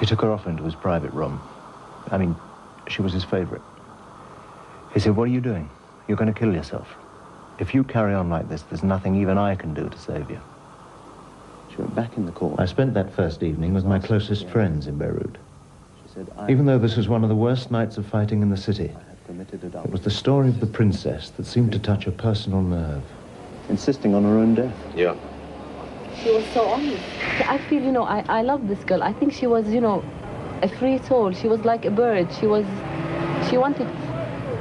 He took her off into his private room. I mean, she was his favorite. He said, what are you doing? You're going to kill yourself. If you carry on like this, there's nothing even I can do to save you. She went back in the court. I spent that first evening with my closest friends in Beirut. She said, even though this was one of the worst nights of fighting in the city, it was the story of the princess that seemed to touch a personal nerve. Insisting on her own death. Yeah. She was so honest. I feel, you know, I love this girl. I think she was, you know, a free soul. She was like a bird. She wanted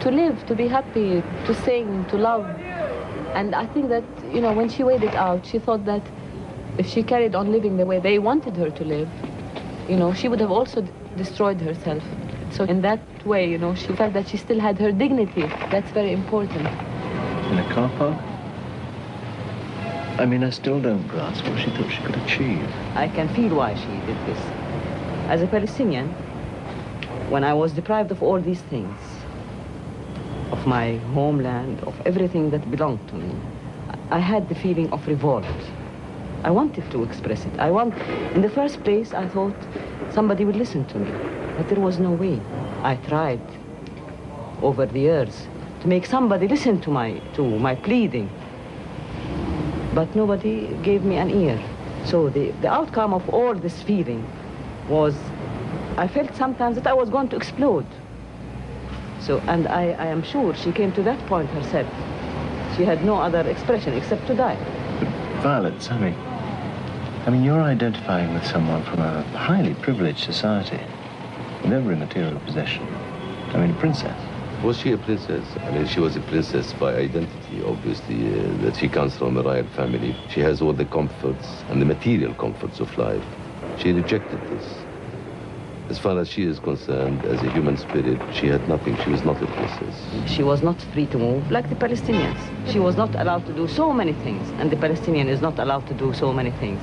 to live, to be happy, to sing, to love. And I think that, you know, when she weighed it out, she thought that if she carried on living the way they wanted her to live, you know, she would have also destroyed herself. So in that way, you know, she felt that she still had her dignity. That's very important. In a car park? I mean, I still don't grasp what she thought she could achieve. I can feel why she did this. As a Palestinian, when I was deprived of all these things, of my homeland, of everything that belonged to me, I had the feeling of revolt. I wanted to express it. In the first place, I thought somebody would listen to me, but there was no way. I tried over the years to make somebody listen to my pleading, but nobody gave me an ear. So the outcome of all this feeling was, I felt sometimes that I was going to explode. So, and I am sure she came to that point herself. She had no other expression except to die. But Violet, I mean, you're identifying with someone from a highly privileged society, with every material possession. I mean, a princess. Was she a princess? I mean, she was a princess by identity, obviously, that she comes from a royal family. She has all the comforts and the material comforts of life. She rejected this. As far as she is concerned, as a human spirit, she had nothing. She was not a princess. She was not free to move like the Palestinians. She was not allowed to do so many things, and the Palestinian is not allowed to do so many things.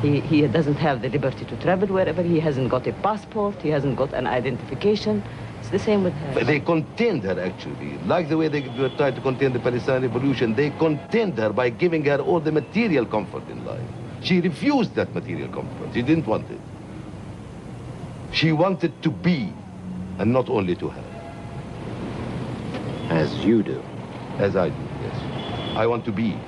He doesn't have the liberty to travel wherever. He hasn't got a passport. He hasn't got an identification. It's the same with her. But they contained her, actually. Like the way they were trying to contain the Palestinian revolution, they contained her by giving her all the material comfort in life. She refused that material comfort. She didn't want it. She wanted to be, and not only to have. As you do. As I do, yes. I want to be.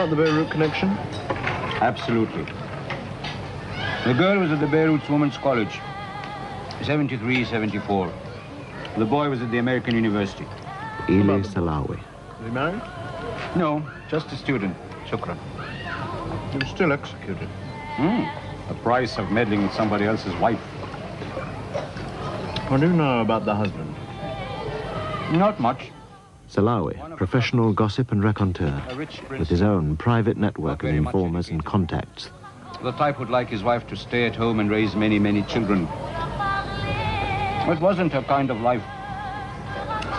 The Beirut connection? Absolutely. The girl was at the Beirut Women's College, 73, 74. The boy was at the American University. Eli Salawi. Is he married? No, just a student. Shukran. He was still executed. The price of meddling with somebody else's wife. What do you know about the husband? Not much. Salawi, professional gossip and raconteur, with his own private network of informers and contacts. The type would like his wife to stay at home and raise many, many children. It wasn't her kind of life.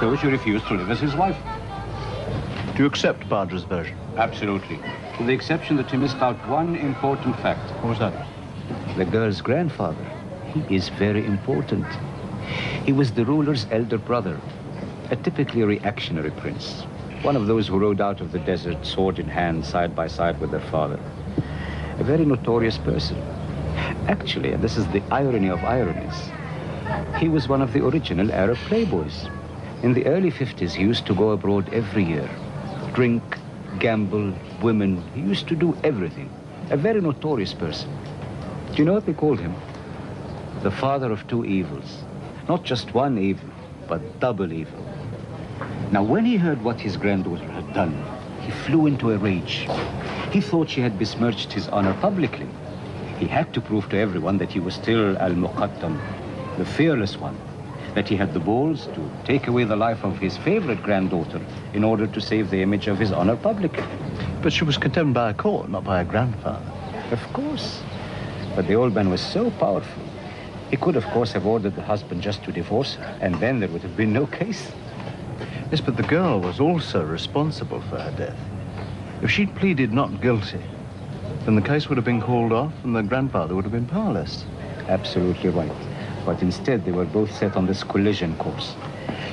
So she refused to live as his wife. Do you accept Badra's version? Absolutely. With the exception that he missed out one important fact. What was that? The girl's grandfather. He is very important. He was the ruler's elder brother. A typically reactionary prince. One of those who rode out of the desert, sword in hand, side by side with their father. A very notorious person. Actually, and this is the irony of ironies, he was one of the original Arab playboys. In the early 50s, he used to go abroad every year. Drink, gamble, women. He used to do everything. A very notorious person. Do you know what they called him? The father of two evils. Not just one evil, but double evil. Now, when he heard what his granddaughter had done, he flew into a rage. He thought she had besmirched his honor publicly. He had to prove to everyone that he was still al-Muqaddam, the fearless one, that he had the balls to take away the life of his favorite granddaughter in order to save the image of his honor publicly. But she was condemned by a court, not by a grandfather. Of course. But the old man was so powerful. He could, of course, have ordered the husband just to divorce her, and then there would have been no case. Yes, but the girl was also responsible for her death. If she'd pleaded not guilty, then the case would have been called off and the grandfather would have been powerless. Absolutely right. But instead, they were both set on this collision course.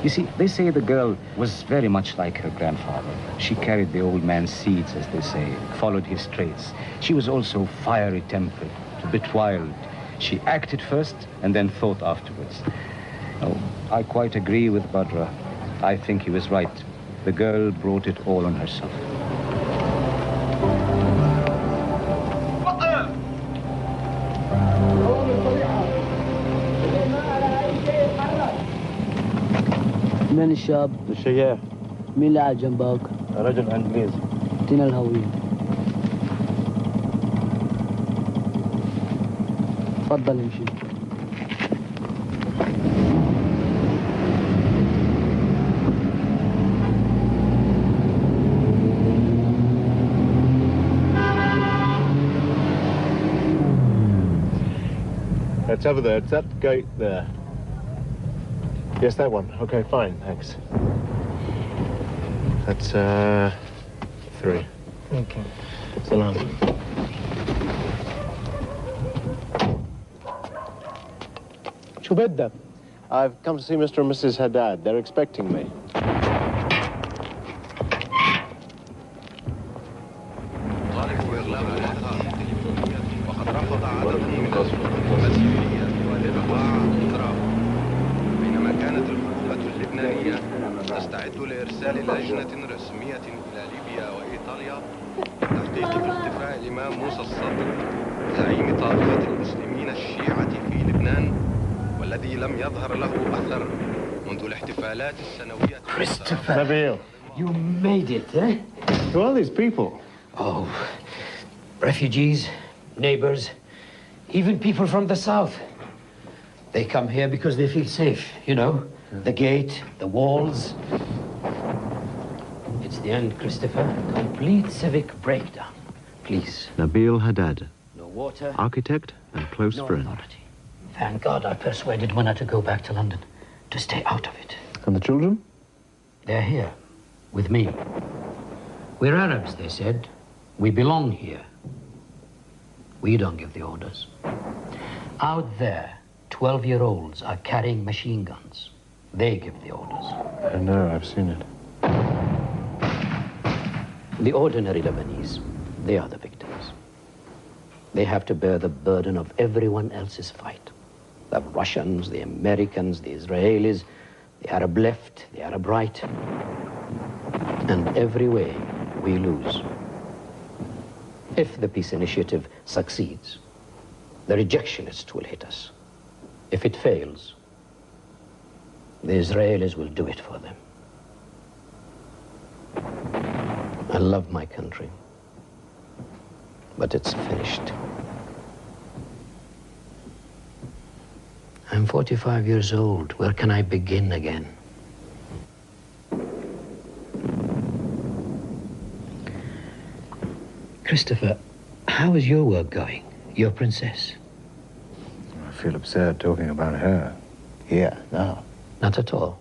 You see, they say the girl was very much like her grandfather. She carried the old man's seeds, as they say, followed his traits. She was also fiery-tempered, a bit wild. She acted first and then thought afterwards. Oh, I quite agree with Badra. I think he was right. The girl brought it all on herself. من الشاب؟ الشياح. مين اللي قاعد جنبك؟ رجل انجليزي. اعطينا الهوية. تفضل امشي. It's over there. It's that gate there. Yes, that one. Okay, fine. Thanks. That's 3. Okay. Salam. شو بدك؟ I've come to see Mr. and Mrs. Haddad. They're expecting me. بينما كانت الحكومة اللبنانية تستعد لإرسال لجنة رسمية إلى ليبيا وإيطاليا للتحقيق في اختفاء الإمام موسى الصدر زعيم طائفة المسلمين الشيعة في لبنان والذي لم يظهر له أثر منذ الاحتفالات السنوية. Christopher, Nabil. you made it, eh? Who are these people? Oh, refugees, neighbors, even people from the south. They come here because they feel safe, you know? The gate, the walls. It's the end, Christopher. Complete civic breakdown. Please. Nabil Haddad, No water. architect and close No friend. authority. Thank God I persuaded Winner to go back to London, to stay out of it. And the children? They're here, with me. We're Arabs, they said. We belong here. We don't give the orders. Out there, 12-year-olds are carrying machine guns. They give the orders. I know, I've seen it. The ordinary Lebanese, they are the victims. They have to bear the burden of everyone else's fight. The Russians, the Americans, the Israelis, the Arab left, the Arab right. And every way, we lose. If the peace initiative succeeds, the rejectionists will hit us. If it fails, the Israelis will do it for them. I love my country, but it's finished. I'm 45 years old. Where can I begin again? Christopher, how is your work going? Your princess? I feel absurd talking about her. Here, now. Not at all.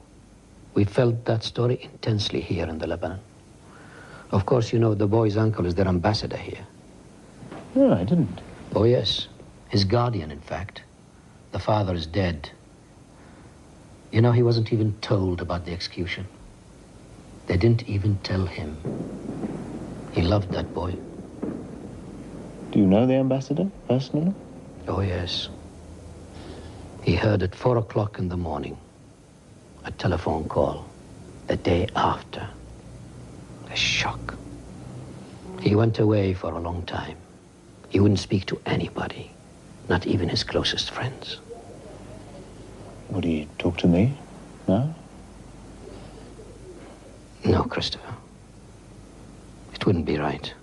We felt that story intensely here in the Lebanon. Of course, you know the boy's uncle is their ambassador here. No, I didn't. Oh, yes. His guardian, in fact. The father is dead. You know, he wasn't even told about the execution. They didn't even tell him. He loved that boy. Do you know the ambassador personally? Oh, yes. He heard at 4 o'clock in the morning a telephone call the day after. A shock. He went away for a long time. He wouldn't speak to anybody, not even his closest friends. Would he talk to me? No? No, Christopher. It wouldn't be right.